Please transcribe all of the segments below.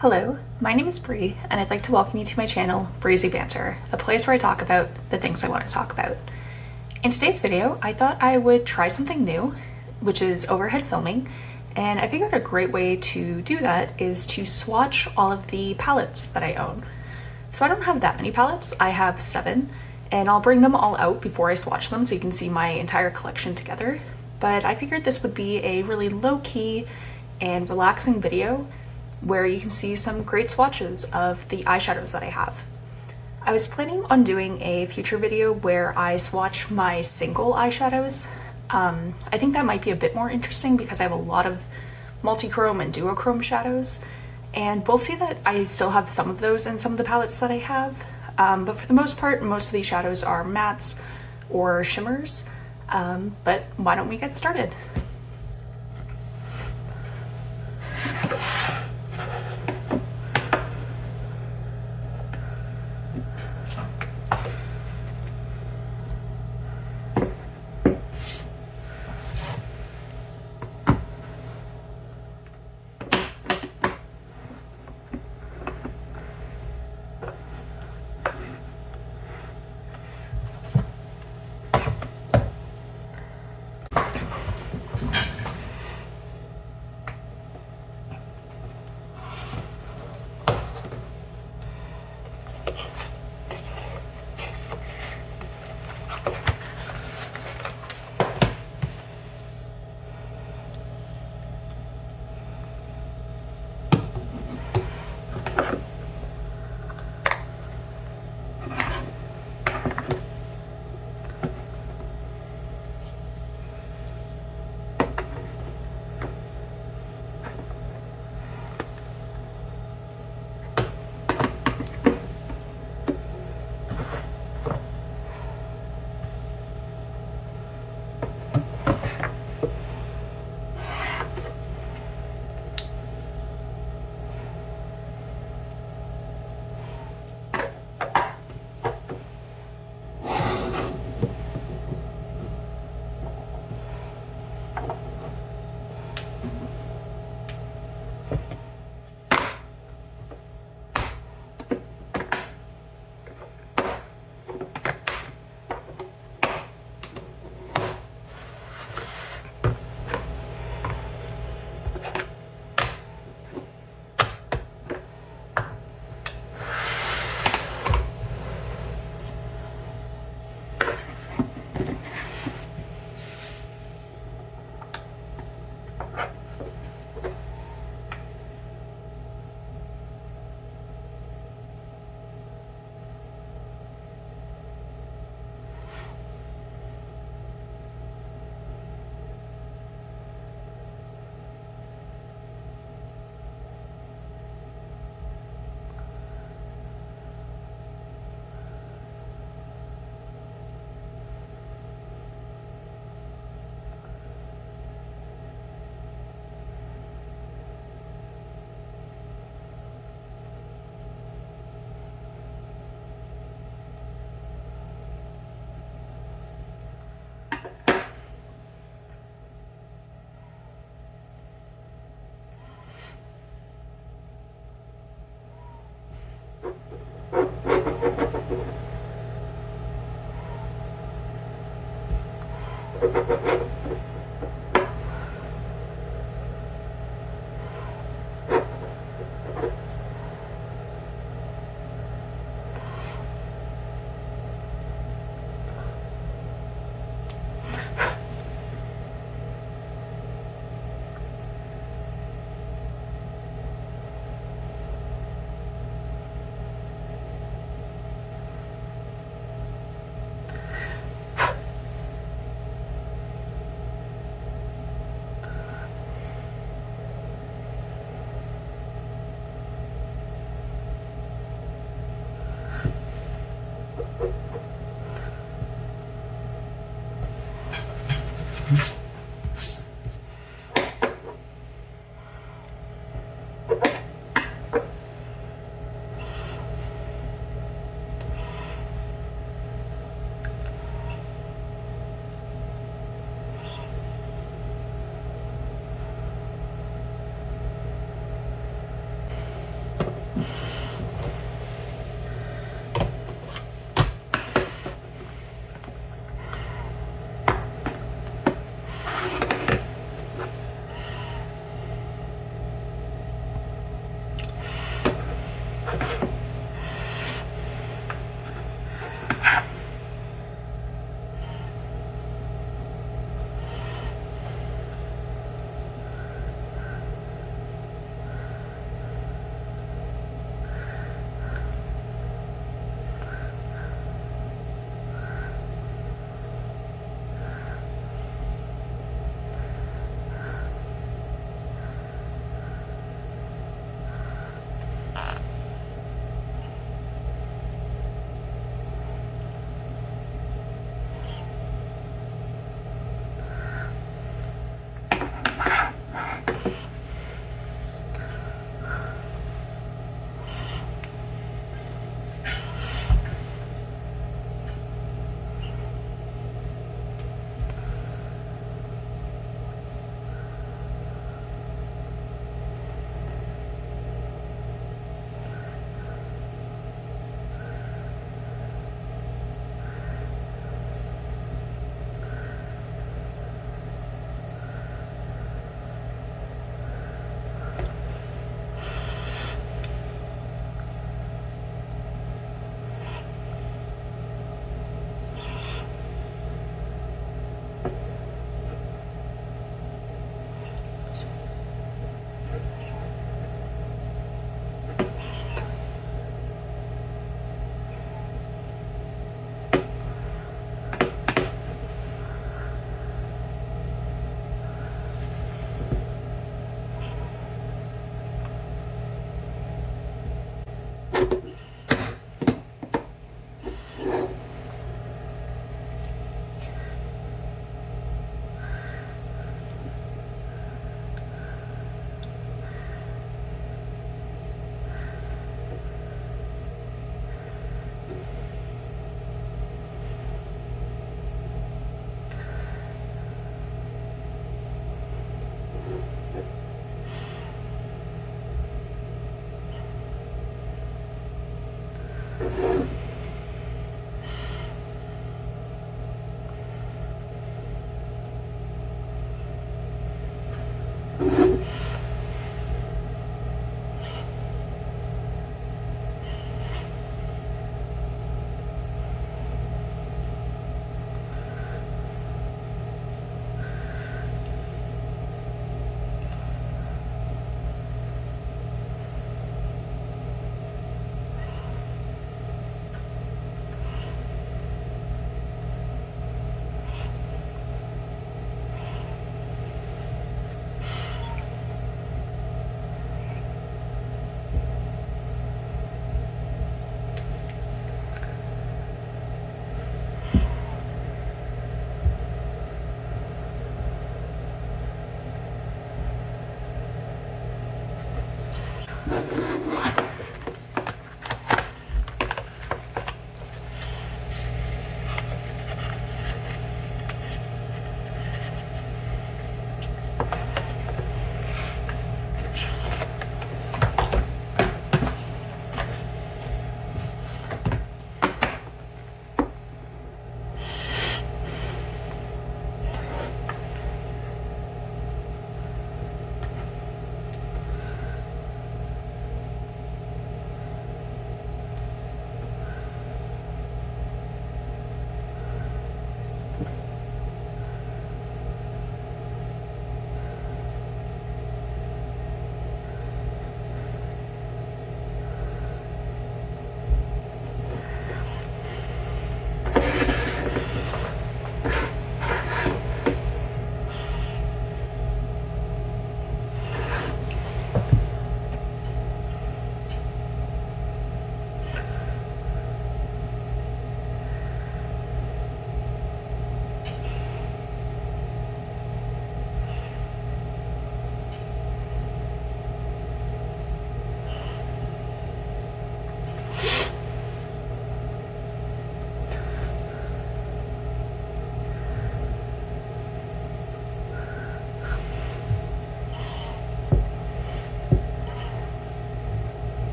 Hello, my name is Bree, and I'd like to welcome you to my channel, Breezy Banter, a place where I talk about the things I want to talk about. In today's video, I thought I would try something new, which is overhead filming, and I figured a great way to do that is to swatch all of the palettes that I own. So I don't have that many palettes, I have 7, and I'll bring them all out before I swatch them so you can see my entire collection together. But I figured this would be a really low-key and relaxing video where you can see some great swatches of the eyeshadows that I have. I was planning on doing a future video where I swatch my single eyeshadows. I think that might be a bit more interesting because I have a lot of multi-chrome and duochrome shadows, and we'll see that I still have some of those in some of the palettes that I have, but for the most part, most of these shadows are mattes or shimmers, but why don't we get started?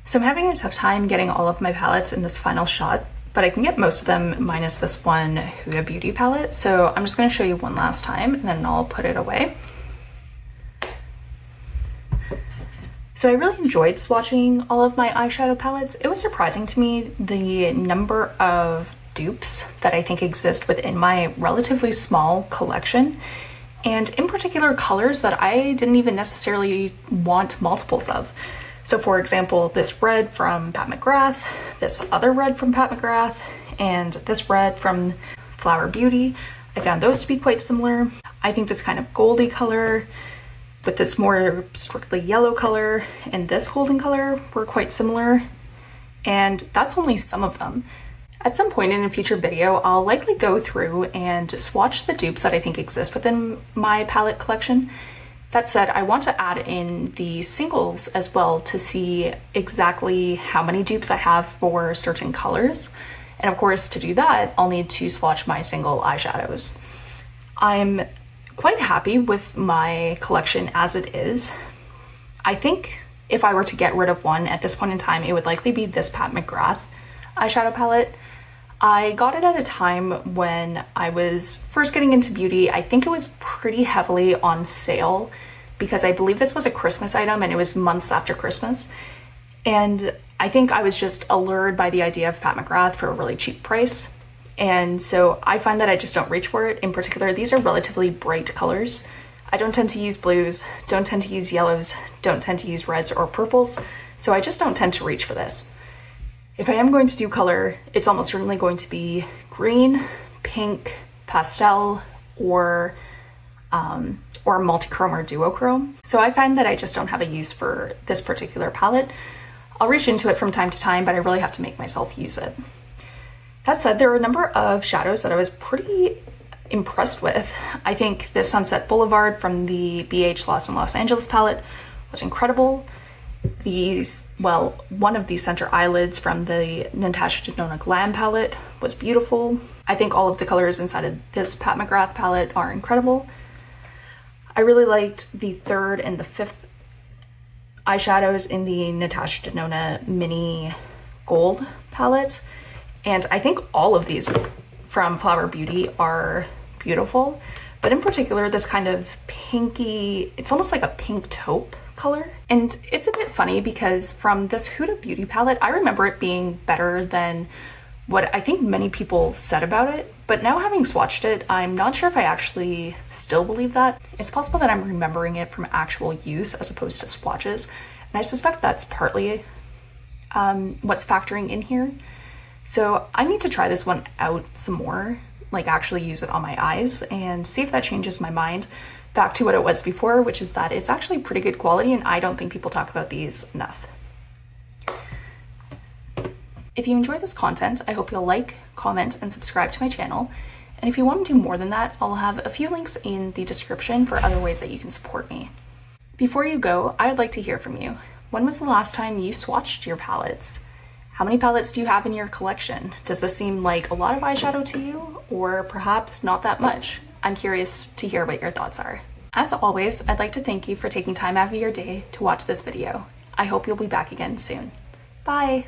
So I'm having a tough time getting all of my palettes in this final shot, but I can get most of them minus this one Huda Beauty palette. So I'm just going to show you one last time and then I'll put it away. So I really enjoyed swatching all of my eyeshadow palettes. It was surprising to me the number of dupes that I think exist within my relatively small collection, and in particular colors that I didn't even necessarily want multiples of. So for example, this red from Pat McGrath, this other red from Pat McGrath, and this red from Flower Beauty. I found those to be quite similar. I think this kind of goldy color with this more strictly yellow color and this golden color were quite similar. And that's only some of them. At some point in a future video, I'll likely go through and swatch the dupes that I think exist within my palette collection. That said, I want to add in the singles as well to see exactly how many dupes I have for certain colors. And of course, to do that, I'll need to swatch my single eyeshadows. I'm quite happy with my collection as it is. I think if I were to get rid of one at this point in time, it would likely be this Pat McGrath eyeshadow palette. I got it at a time when I was first getting into beauty. I think it was pretty heavily on sale because I believe this was a Christmas item and it was months after Christmas. And I think I was just allured by the idea of Pat McGrath for a really cheap price. And so I find that I just don't reach for it. In particular, these are relatively bright colors. I don't tend to use blues, don't tend to use yellows, don't tend to use reds or purples. So I just don't tend to reach for this. If I am going to do color, it's almost certainly going to be green, pink, pastel, or multichrome or duochrome. So I find that I just don't have a use for this particular palette. I'll reach into it from time to time, but I really have to make myself use it. That said, there are a number of shadows that I was pretty impressed with. I think this Sunset Boulevard from the BH Lost in Los Angeles palette was incredible. One of these center eyelids from the Natasha Denona Glam palette was beautiful. I think all of the colors inside of this Pat McGrath palette are incredible. I really liked the third and the fifth eyeshadows in the Natasha Denona Mini Gold palette. And I think all of these from Flower Beauty are beautiful, but in particular, this kind of pinky, it's almost like a pink taupe color. And it's a bit funny because from this Huda Beauty palette, I remember it being better than what I think many people said about it. But now having swatched it, I'm not sure if I actually still believe that. It's possible that I'm remembering it from actual use as opposed to swatches. And I suspect that's partly what's factoring in here. So I need to try this one out some more, like actually use it on my eyes and see if that changes my mind back to what it was before, which is that it's actually pretty good quality and I don't think people talk about these enough. If you enjoy this content, I hope you'll like, comment, and subscribe to my channel. And if you want to do more than that, I'll have a few links in the description for other ways that you can support me. Before you go, I would like to hear from you. When was the last time you swatched your palettes? How many palettes do you have in your collection? Does this seem like a lot of eyeshadow to you, or perhaps not that much? I'm curious to hear what your thoughts are. As always, I'd like to thank you for taking time out of your day to watch this video. I hope you'll be back again soon. Bye!